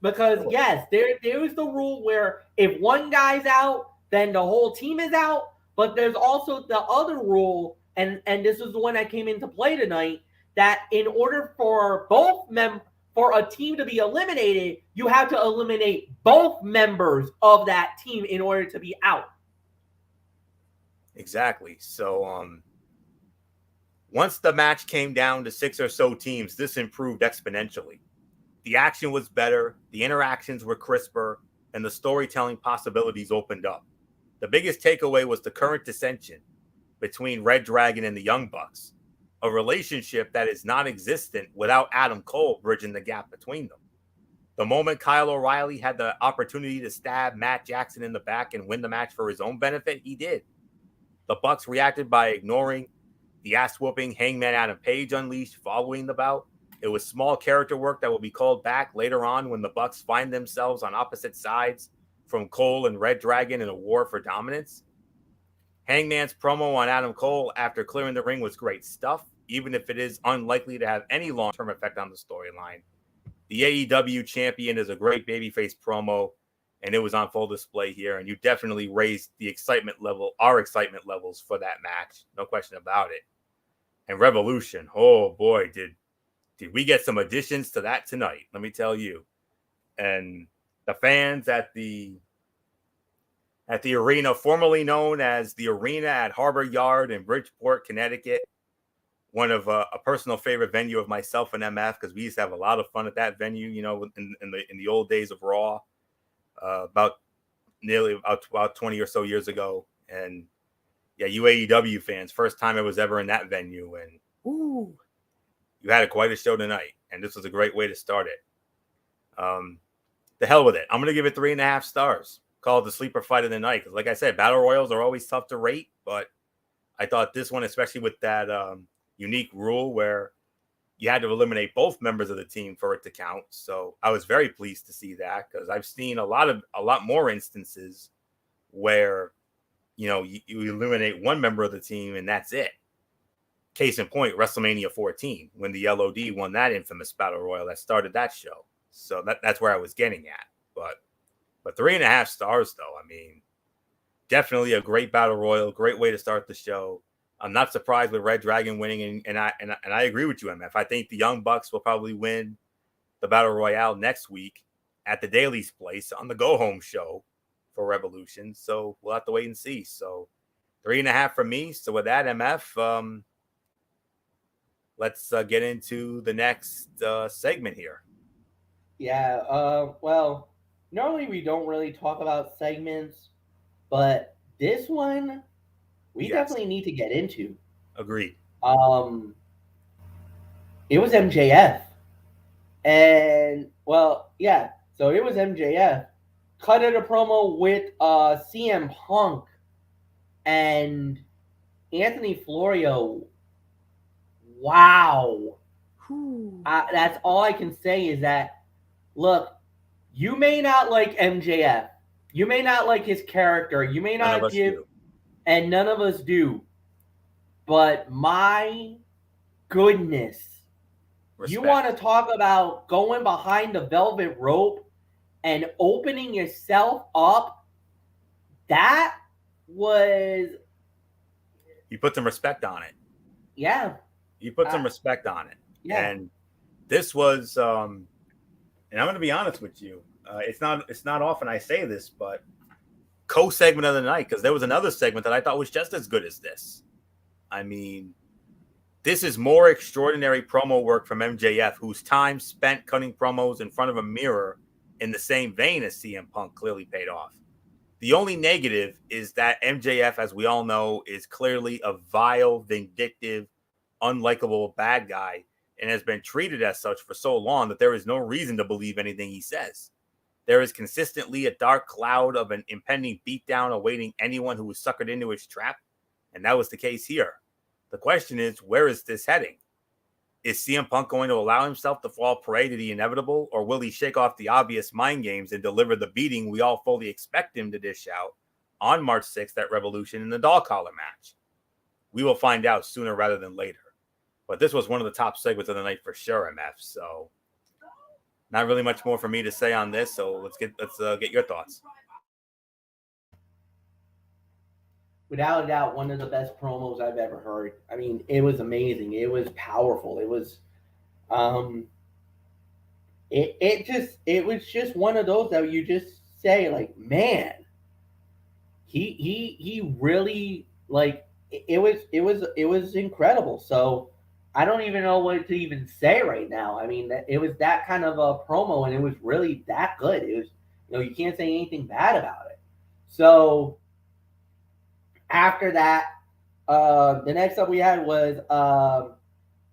Speaker 1: Because yes, there is the rule where if one guy's out, then the whole team is out. But there's also the other rule, and this is the one that came into play tonight, that in order for for a team to be eliminated, you have to eliminate both members of that team in order to be out.
Speaker 2: Exactly. So once the match came down to 6 or so teams, this improved exponentially. The action was better, the interactions were crisper, and the storytelling possibilities opened up. The biggest takeaway was the current dissension between Red Dragon and the Young Bucks, a relationship that is non-existent without Adam Cole bridging the gap between them. The moment Kyle O'Reilly had the opportunity to stab Matt Jackson in the back and win the match for his own benefit, he did. The Bucks reacted by ignoring the ass-whooping Hangman Adam Page unleashed following the bout. It was small character work that will be called back later on when the Bucks find themselves on opposite sides from Cole and Red Dragon in a war for dominance. Hangman's promo on Adam Cole after clearing the ring was great stuff, even if it is unlikely to have any long-term effect on the storyline. The AEW champion is a great babyface promo, and it was on full display here, and you definitely raised the excitement level, our excitement levels for that match. No question about it. And Revolution, oh boy, did we get some additions to that tonight, let me tell you. And the fans at the arena, formerly known as the Arena at Harbor Yard in Bridgeport, Connecticut, one of a personal favorite venue of myself and MF, because we used to have a lot of fun at that venue, you know, in the old days of Raw, about 20 or so years ago. And yeah, you AEW fans, first time I was ever in that venue, and woo, you had quite a show tonight, and this was a great way to start it. The hell with it. I'm going to give it 3.5 stars. Call it the sleeper fight of the night. Because like I said, battle royals are always tough to rate, but I thought this one, especially with that unique rule where you had to eliminate both members of the team for it to count. So I was very pleased to see that, because I've seen a lot more instances where, you know, you eliminate one member of the team and that's it. Case in point, WrestleMania 14, when the LOD won that infamous battle royal that started that show. So that's where I was getting at. But 3.5 stars, though. I mean, definitely a great battle royal, great way to start the show. I'm not surprised with Red Dragon winning, and I agree with you, MF. I think the Young Bucks will probably win the battle royale next week at the Daily's place on the Go Home show for Revolution. So we'll have to wait and see. So 3.5 for me. So with that, MF, let's get into the next segment here.
Speaker 1: Yeah. Well, normally we don't really talk about segments, but this one we
Speaker 2: Yes,
Speaker 1: definitely need to get into.
Speaker 2: agreed.
Speaker 1: Um, it was MJF, and well, yeah. So it was MJF. Cut it a promo with CM Punk and Anthony Florio. Wow. That's all I can say is that look, you may not like MJF, you may not like his character, you may
Speaker 2: None of
Speaker 1: not
Speaker 2: us
Speaker 1: give,
Speaker 2: do.
Speaker 1: and none of us do, but my goodness, you
Speaker 2: Respect.
Speaker 1: want to talk about going behind the velvet rope and opening yourself up? That was,
Speaker 2: You put some respect on it.
Speaker 1: yeah,
Speaker 2: You put
Speaker 1: uh,
Speaker 2: some respect on it.
Speaker 1: yeah.
Speaker 2: And this was, and I'm going to be honest with you. It's not often I say this, but co-segment of the night, because there was another segment that I thought was just as good as this. I mean, this is more extraordinary promo work from MJF, whose time spent cutting promos in front of a mirror in the same vein as CM Punk clearly paid off. The only negative is that MJF, as we all know, is clearly a vile, vindictive, unlikable bad guy and has been treated as such for so long that there is no reason to believe anything he says. There is consistently a dark cloud of an impending beatdown awaiting anyone who is suckered into his trap, and that was the case here. The question is, where is this heading? Is CM Punk going to allow himself to fall prey to the inevitable, or will he shake off the obvious mind games and deliver the beating we all fully expect him to dish out on March 6th at Revolution in the dog collar match? We will find out sooner rather than later. But this was one of the top segments of the night for sure, MF. So not really much more for me to say on this. So let's get your thoughts.
Speaker 1: Without a doubt, one of the best promos I've ever heard. I mean, it was amazing. It was powerful. Um, it was just one of those that you just say like, man, he really like it was incredible. So I don't even know what to even say right now. I mean, it was that kind of a promo, and it was really that good. It was, you can't say anything bad about it. So after that, the next up we had was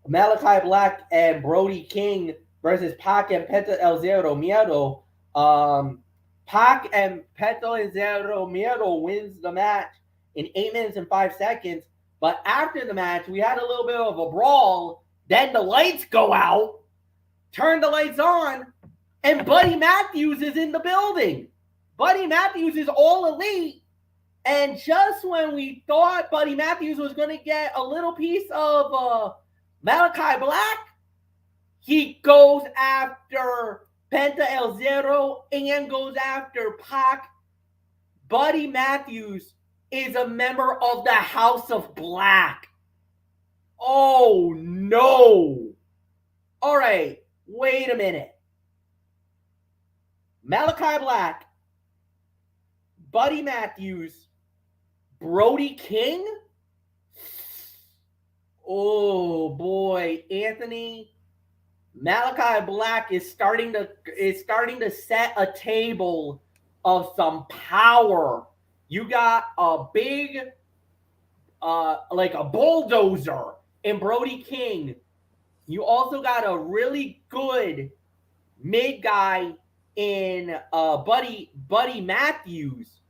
Speaker 1: Malachi Black and Brody King versus Pac and Penta El Zero Miedo. Pac and Penta El Zero Miedo wins the match in 8 minutes and 5 seconds. But after the match, we had a little bit of a brawl. Then the lights go out, turn the lights on, and Buddy Matthews is in the building. Buddy Matthews is all elite. And just when we thought Buddy Matthews was going to get a little piece of Malachi Black, he goes after Penta El Zero and goes after Pac. Buddy Matthews is a member of the House of Black. Oh, no. All right, wait a minute. Malachi Black, Buddy Matthews, Brody King? Oh boy, Anthony, Malachi Black is starting to set a table of some power. You got a big like a bulldozer in Brody King. You also got a really good mid guy in Buddy Matthews.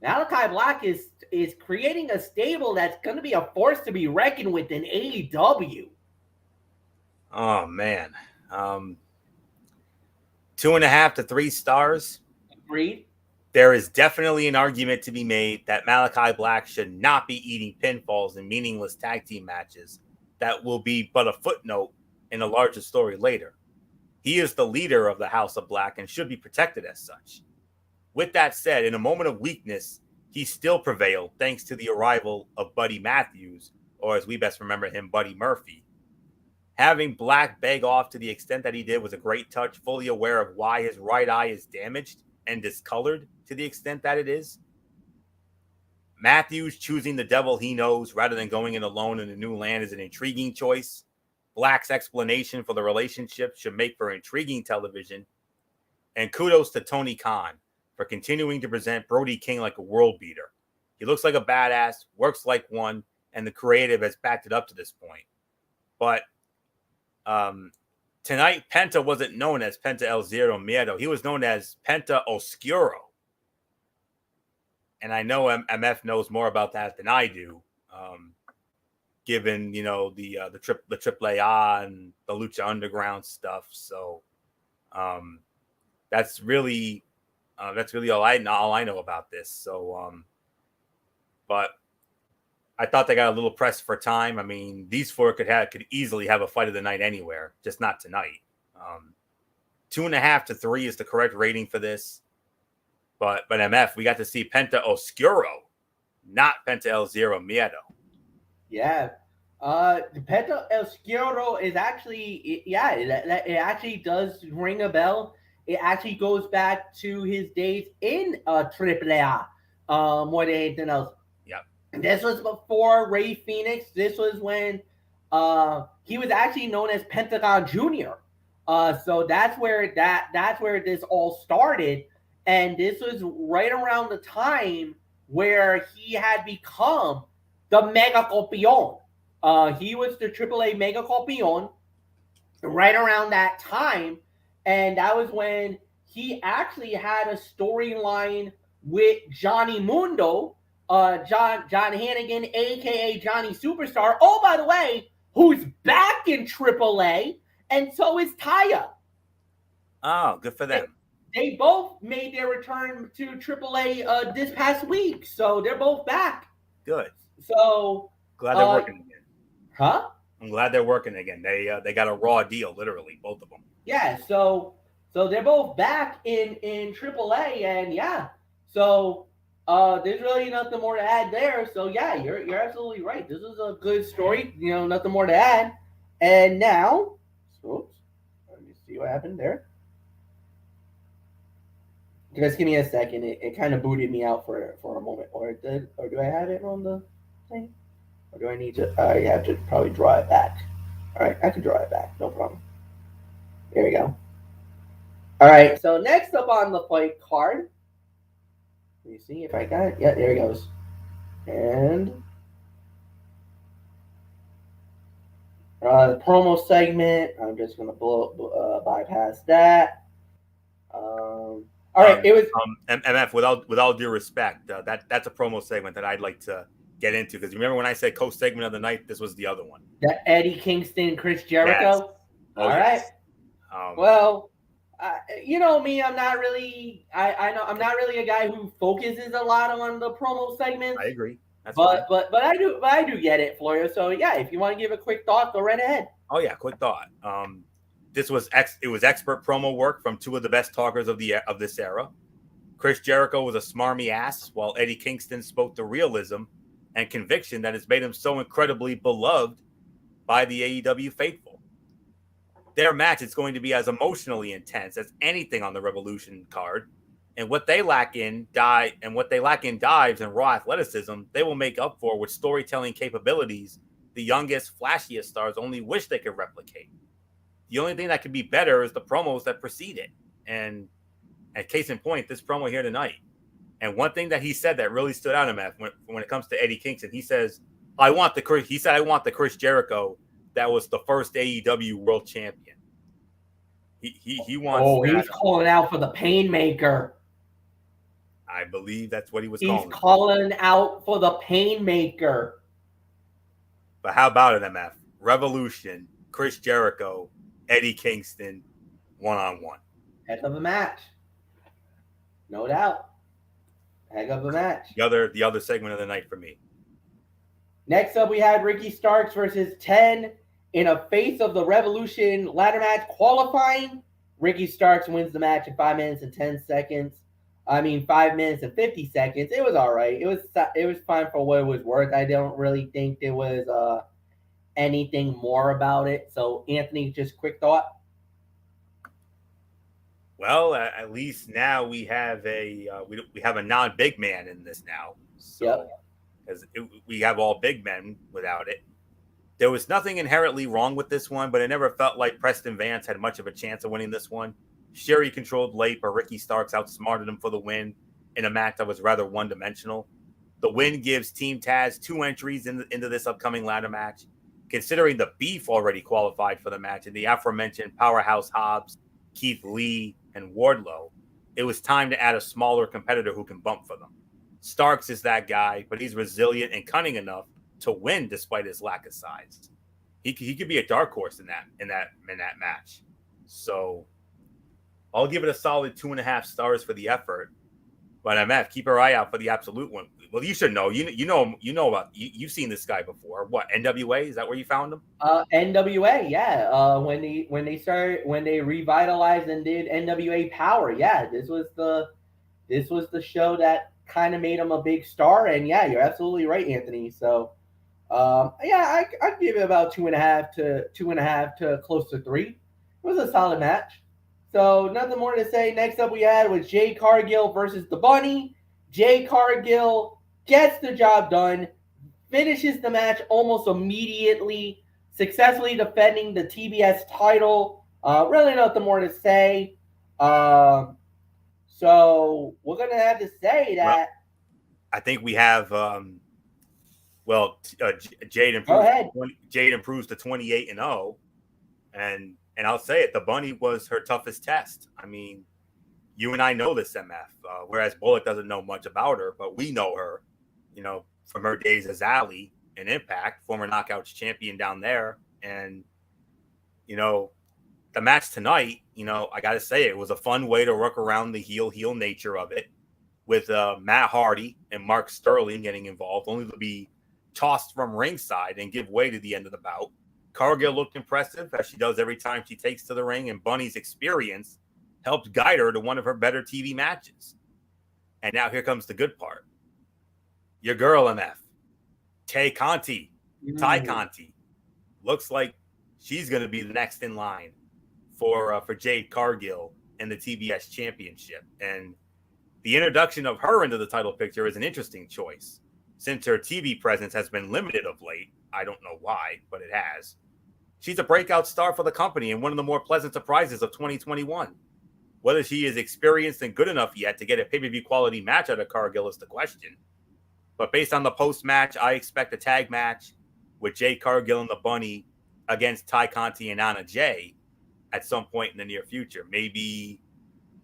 Speaker 1: Malachi Black is creating a stable that's going to be a force to be reckoned with in AEW.
Speaker 2: Oh man, 2.5 to 3 stars.
Speaker 1: Agreed.
Speaker 2: There is definitely an argument to be made that Malachi Black should not be eating pinfalls in meaningless tag team matches that will be but a footnote in a larger story later. He is the leader of the House of Black and should be protected as such. With that said, in a moment of weakness, he still prevailed thanks to the arrival of Buddy Matthews, or as we best remember him, Buddy Murphy. Having Black beg off to the extent that he did was a great touch, fully aware of why his right eye is damaged and discolored to the extent that it is. Matthews choosing the devil he knows rather than going in alone in a new land is an intriguing choice. Black's explanation for the relationship should make for intriguing television And kudos to Tony Khan for continuing to present Brody King like a world beater. He looks like a badass, works like one, and the creative has backed it up to this point. But tonight, Penta wasn't known as Penta El Zero Miedo. He was known as Penta Oscuro. And I know MF knows more about that than I do, given, the AAA and the Lucha Underground stuff. So that's really all I know about this. So, but I thought they got a little pressed for time. I mean, these four could easily have a fight of the night anywhere, just not tonight. 2.5 to 3 is the correct rating for this. But MF, we got to see Penta Oscuro, not Penta El Zero Miedo.
Speaker 1: Yeah. Penta Oscuro is actually, it actually does ring a bell. It actually goes back to his days in AAA more than anything else.
Speaker 2: Yep.
Speaker 1: This was before Ray Phoenix. This was when he was actually known as Pentagon Jr. So that's where this all started. And this was right around the time where he had become the Mega Campeon. He was the AAA Mega Campeon right around that time. And that was when he actually had a storyline with Johnny Mundo, John Hannigan, a.k.a. Johnny Superstar. Oh, by the way, who's back in AAA, and so is Taya.
Speaker 2: Oh, good for them.
Speaker 1: They both made their return to AAA this past week, so they're both back.
Speaker 2: Good.
Speaker 1: So
Speaker 2: glad they're working again.
Speaker 1: Huh?
Speaker 2: I'm glad they're working again. They got a raw deal, literally, both of them.
Speaker 1: Yeah. So they're both back in AAA, and yeah. So there's really nothing more to add there. So yeah, you're absolutely right. This is a good story. Nothing more to add. And now, oops, let me see what happened there. Just give me a second. It kind of booted me out for a moment. Or do I have it on the thing? Or do I need to? I have to probably draw it back. All right, I can draw it back. No problem. There we go. All right. So next up on the fight card. Let me see if I got it. Yeah, there it goes. And the promo segment. I'm just gonna bypass that. All right, it was
Speaker 2: MF. With all due respect, that's a promo segment that I'd like to get into, because remember when I said co-segment of the night, this was the other one.
Speaker 1: That Eddie Kingston, Chris Jericho.
Speaker 2: Yes.
Speaker 1: All right. Well, you know me, I'm not really. I know I'm not really a guy who focuses a lot on the promo segments.
Speaker 2: I agree.
Speaker 1: But I do get it, Florio. So yeah, if you want to give a quick thought, go right ahead.
Speaker 2: Oh yeah, quick thought. It was expert promo work from two of the best talkers of this era. Chris Jericho was a smarmy ass, while Eddie Kingston spoke the realism and conviction that has made him so incredibly beloved by the AEW faithful. Their match is going to be as emotionally intense as anything on the Revolution card, and what they lack in dives and raw athleticism, they will make up for with storytelling capabilities the youngest, flashiest stars only wish they could replicate. The only thing that could be better is the promos that precede it. And case in point, this promo here tonight. And one thing that he said that really stood out to me when it comes to Eddie Kingston, he says, I want the Chris Jericho that was the first AEW world champion. He wants.
Speaker 1: Oh, he's calling out for the Painmaker.
Speaker 2: I believe that's what he was
Speaker 1: calling. He's calling out for the Painmaker.
Speaker 2: But how about it, MF? Revolution, Chris Jericho, Eddie Kingston, one-on-one.
Speaker 1: Heck of a match. No doubt. Heck of a match.
Speaker 2: The other segment of the night for me.
Speaker 1: Next up, we had Ricky Starks versus Chen in a Face of the Revolution ladder match qualifying. Ricky Starks wins the match in 5 minutes and 10 seconds. 5 minutes and 50 seconds. It was all right. It was fine for what it was worth. I don't really think there was anything more about it. So, Anthony, just quick thought.
Speaker 2: Well, at least now we have a non-big man in this now. So, we have all big men without it. There was nothing inherently wrong with this one, but it never felt like Preston Vance had much of a chance of winning this one. Sherry controlled late, but Ricky Starks outsmarted him for the win in a match that was rather one-dimensional. The win gives Team Taz 2 entries into this upcoming ladder match. Considering the Beef already qualified for the match and the aforementioned Powerhouse Hobbs, Keith Lee, and Wardlow, it was time to add a smaller competitor who can bump for them. Starks is that guy, but he's resilient and cunning enough to win despite his lack of size. He could be a dark horse in that match. So I'll give it a solid 2.5 stars for the effort. But MF, keep your eye out for the absolute one. Well, you should know. You know about. You've seen this guy before. What, NWA? Is that where you found him?
Speaker 1: NWA, yeah. When they revitalized and did NWA Power, yeah. This was the show that kind of made him a big star. And yeah, you're absolutely right, Anthony. So, yeah, I'd give it about 2.5 to close to 3. It was a solid match. So nothing more to say. Next up we had was Jade Cargill versus the Bunny. Jade Cargill gets the job done, finishes the match almost immediately, successfully defending the TBS title. Really nothing more to say. So we're going to have to say that.
Speaker 2: Well, I think we have, Jade improves to 28-0. And I'll say it, the Bunny was her toughest test. I mean, you and I know this, MF, whereas Bullock doesn't know much about her, but we know her, from her days as Allie in Impact, former Knockouts champion down there. And, the match tonight, I got to say, it was a fun way to work around the heel nature of it with Matt Hardy and Mark Sterling getting involved, only to be tossed from ringside and give way to the end of the bout. Cargill looked impressive, as she does every time she takes to the ring, and Bunny's experience helped guide her to one of her better TV matches. And now here comes the good part. Your girl, MF, Tay Conti, looks like she's going to be the next in line for Jade Cargill in the TBS Championship. And the introduction of her into the title picture is an interesting choice, since her TV presence has been limited of late. I don't know why, but it has. She's a breakout star for the company and one of the more pleasant surprises of 2021. Whether she is experienced and good enough yet to get a pay-per-view quality match out of Cargill is the question. But based on the post-match, I expect a tag match with Jade Cargill and the Bunny against Tay Conti and Anna Jay at some point in the near future. Maybe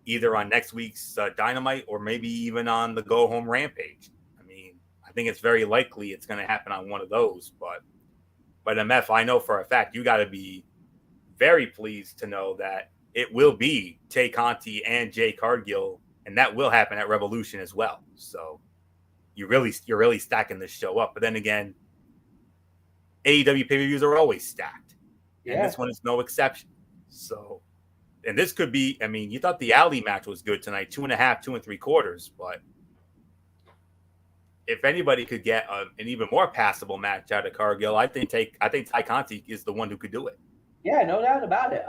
Speaker 2: either on next week's Dynamite or maybe even on the Go Home Rampage. I mean, I think it's very likely it's going to happen on one of those, But MF, I know for a fact you got to be very pleased to know that it will be Tay Conti and Jay Cargill, and that will happen at Revolution as well. So you're really stacking this show up. But then again, AEW pay-per-views are always stacked, and this one is no exception. So, and this could be. I mean, you thought the Alley match was good tonight, 2.5, 2 3/4, but if anybody could get an even more passable match out of Cargill, I think Tay Conti is the one who could do it.
Speaker 1: Yeah, no doubt about it.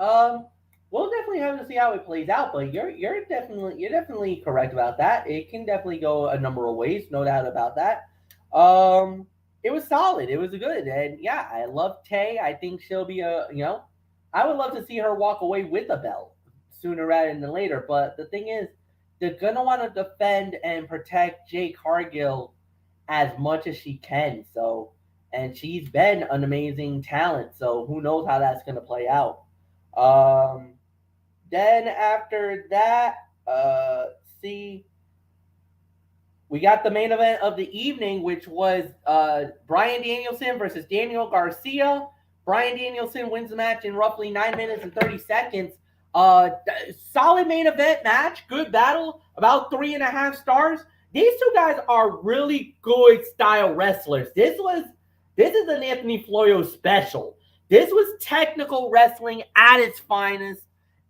Speaker 1: We'll definitely have to see how it plays out, but you're definitely correct about that. It can definitely go a number of ways, no doubt about that. It was solid. It was good, and yeah, I love Tay. I think she'll be I would love to see her walk away with a belt sooner rather than later. But the thing is, they're gonna want to defend and protect Jade Cargill as much as she can. So, and she's been an amazing talent. So who knows how that's going to play out. Then after that, we got the main event of the evening, which was Bryan Danielson versus Daniel Garcia. Bryan Danielson wins the match in roughly 9 minutes and 30 seconds. Solid main event match. Good battle. About 3.5 stars. These two guys are really good style wrestlers. This is an Anthony Florio special. This was technical wrestling at its finest,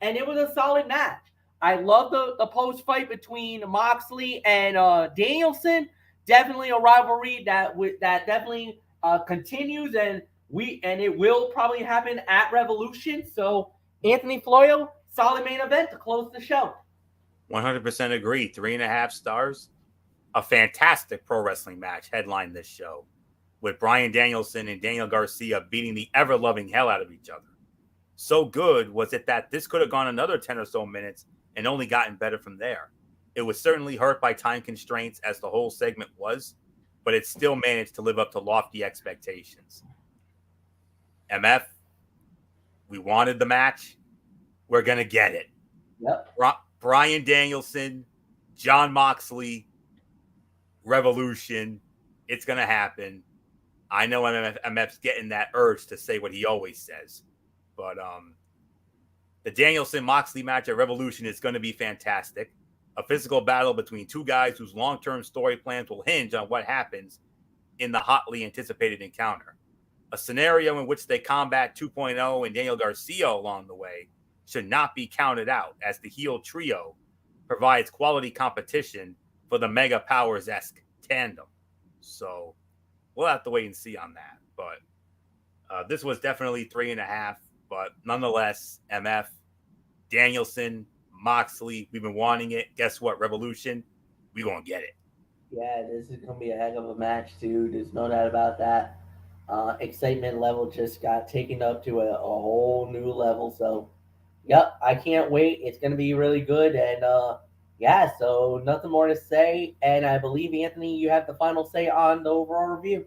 Speaker 1: and it was a solid match. I love the post fight between Moxley and Danielson. Definitely a rivalry that definitely continues, and it will probably happen at Revolution. So Anthony Florio, solid main event to close the show.
Speaker 2: 100% agree. 3.5 stars. A fantastic pro wrestling match headlined this show, with Bryan Danielson and Daniel Garcia beating the ever-loving hell out of each other. so good was it that this could have gone another 10 or so minutes and only gotten better from there. It was certainly hurt by time constraints, as the whole segment was, but it still managed to live up to lofty expectations. MF, we wanted the match. We're going to get it.
Speaker 1: Yep.
Speaker 2: Bryan Danielson, Jon Moxley, Revolution. It's going to happen. I know MF's getting that urge to say what he always says. But the Danielson-Moxley match at Revolution is going to be fantastic. A physical battle between two guys whose long-term story plans will hinge on what happens in the hotly anticipated encounter. A scenario in which they combat 2.0 and Daniel Garcia along the way should not be counted out, as the heel trio provides quality competition for the Mega Powers-esque tandem. So we'll have to wait and see on that. But this was definitely 3.5. But nonetheless, MF, Danielson, Moxley, we've been wanting it. Guess what? Revolution, we're going to get it.
Speaker 1: Yeah, this is going to be a heck of a match, too. There's no doubt about that. Excitement level just got taken up to a whole new level. So, yep, I can't wait. It's going to be really good. And, yeah, so nothing more to say. And I believe, Anthony, you have the final say on the overall review.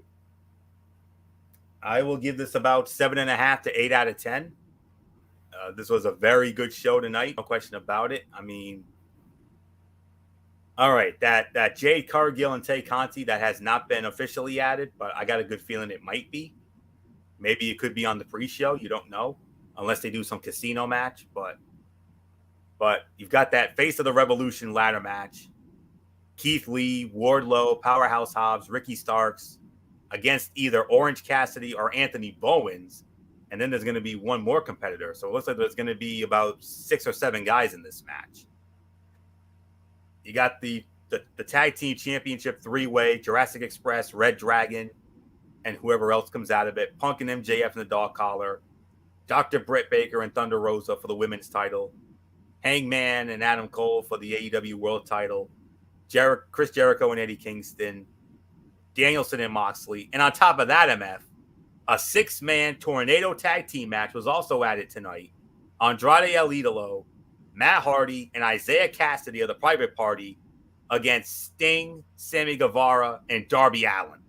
Speaker 2: I will give this about 7.5 to 8 out of 10. This was a very good show tonight. No question about it. I mean, all right, that Jade Cargill and Tay Conti, that has not been officially added, but I got a good feeling it might be. Maybe it could be on the pre-show. You don't know, unless they do some casino match. But you've got that Face of the Revolution ladder match. Keith Lee, Wardlow, Powerhouse Hobbs, Ricky Starks against either Orange Cassidy or Anthony Bowens. And then there's going to be one more competitor. So it looks like there's going to be about 6 or 7 guys in this match. You got the tag team championship 3-way, Jurassic Express, Red Dragon, and whoever else comes out of it. Punk and MJF in the dog collar. Dr. Britt Baker and Thunder Rosa for the women's title. Hangman and Adam Cole for the AEW world title. Chris Jericho and Eddie Kingston. Danielson and Moxley. And on top of that, MF, a 6-man tornado tag team match was also added tonight. Andrade El Idolo, Matt Hardy, and Isaiah Cassidy of the Private Party against Sting, Sammy Guevara, and Darby Allin.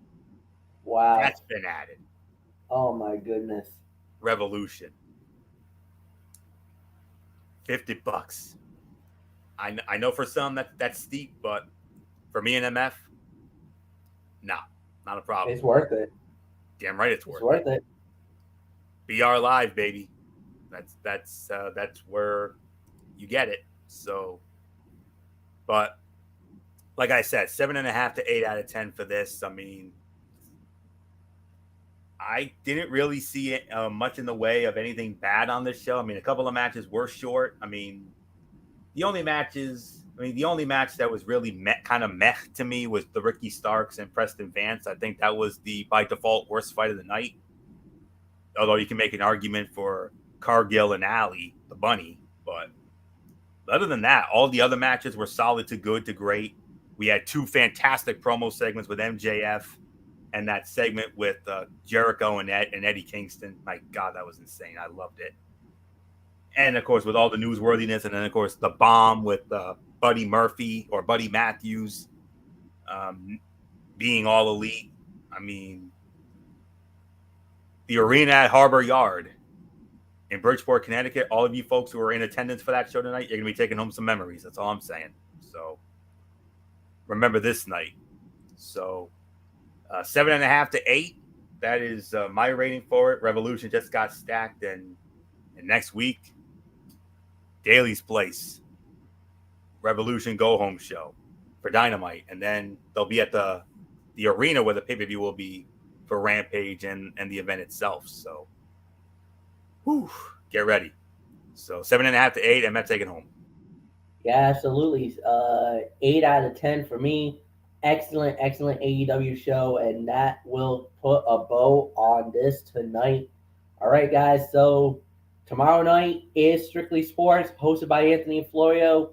Speaker 1: Wow.
Speaker 2: That's been added.
Speaker 1: Oh, my goodness.
Speaker 2: Revolution. $50. I know for some that's steep, but for me and MF, nah, not a problem.
Speaker 1: It's worth it.
Speaker 2: Damn right it's worth
Speaker 1: it.
Speaker 2: BR Live, baby. That's where you get it. So, but like I said, 7.5 to 8 out of 10 for this. I mean, I didn't really see it, much in the way of anything bad on this show. I mean, a couple of matches were short. I mean, the only match that was really kind of meh to me was the Ricky Starks and Preston Vance. I think that was the, by default, worst fight of the night. Although you can make an argument for Cargill and Allie, the bunny. But other than that, all the other matches were solid to good to great. We had 2 fantastic promo segments with MJF and that segment with Jericho and Eddie Kingston. My God, that was insane. I loved it. And, of course, with all the newsworthiness. And then, of course, the bomb with Buddy Murphy or Buddy Matthews being all elite. I mean, the arena at Harbor Yard in Bridgeport, Connecticut, all of you folks who are in attendance for that show tonight, you're going to be taking home some memories. That's all I'm saying. So remember this night. So 7.5 to 8. That is my rating for it. Revolution just got stacked. And next week, Daly's Place, Revolution Go Home show for Dynamite. And then they'll be at the arena where the pay-per-view will be for Rampage and the event itself. So, get ready. So 7.5 to 8, I'm taking home.
Speaker 1: Yeah, absolutely. 8 out of 10 for me. Excellent AEW show, and that will put a bow on this tonight. All right, guys. So tomorrow night is Strictly Sports, hosted by Anthony and Florio,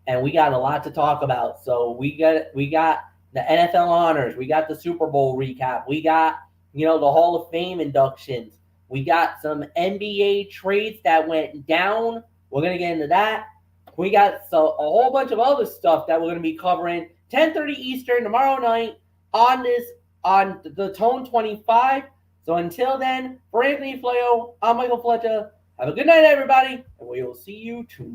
Speaker 1: and we got a lot to talk about. So we got the NFL honors, we got the Super Bowl recap, we got the Hall of Fame inductions, We got some NBA trades that went down. We're going to get into that. We got a whole bunch of other stuff that we're going to be covering. 10:30 Eastern tomorrow night on the Tone 25. So until then, for Anthony Fleo, I'm Michael Fletcher. Have a good night, everybody, and we will see you tomorrow.